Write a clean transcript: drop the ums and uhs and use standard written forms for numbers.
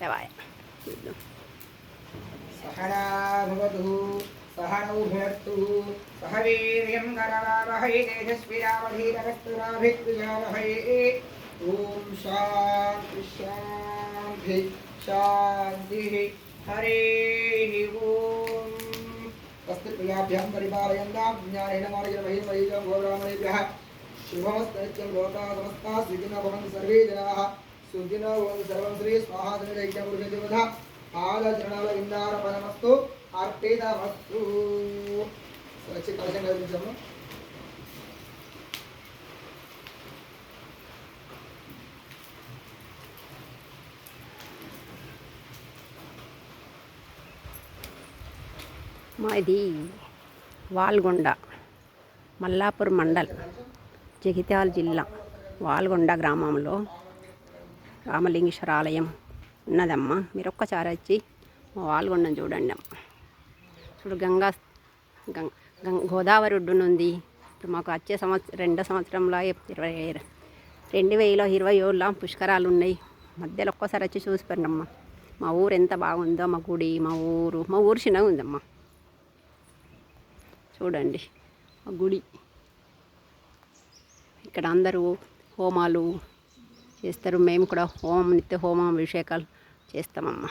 తెవాయ చూద్దాం. सहना भवतु सहनौ भुनक्तु सह वीर्यं करवावहै तेजस्विनावधीतकस्तुराभिर्विजावहै ॐ शान्ति शान्ति शान्तिः हरिः ॐ कस्तुर्प्रियाभ्यां परिपालयन्तां ज्ञानेन मार्गेण गोब्राह्मणेभ्यः शुभमस्तनित्यं लोकाः समस्ताः सुखिनो भवन्तु सर्वे जनाः सुखिनो भवन्तु सर्वं श्री स्वाहा धनुर्यज्ञपुरुषदेवता पादचरणारविन्दारपदमस्तु अर्पितमस्तु. వచ్చి కలశం కల్పించాము. మాది వాల్గొండ, మల్లాపూర్ మండల్, జగిత్యాల జిల్లా వాల్గొండ గ్రామంలో రామలింగేశ్వర ఆలయం ఉన్నదమ్మా. మీరు ఒక్కసారి వచ్చి మా వాల్గొండను చూడండి అమ్మ. ఇప్పుడు గోదావరి ఒడ్డునుంది. ఇప్పుడు మాకు వచ్చే రెండో సంవత్సరంలో 2027లో పుష్కరాలు ఉన్నాయి. మధ్యలో ఒక్కసారి వచ్చి చూసిపోయినమ్మా. మా ఊరు ఎంత బాగుందో, మా గుడి, మా ఊరు చిన్నగా ఉందమ్మా. చూడండి మా గుడి. ఇక్కడ అందరూ హోమాలు చేస్తారు. మేము కూడా నిత్య హోమం అభిషేకాలు చేస్తామమ్మా.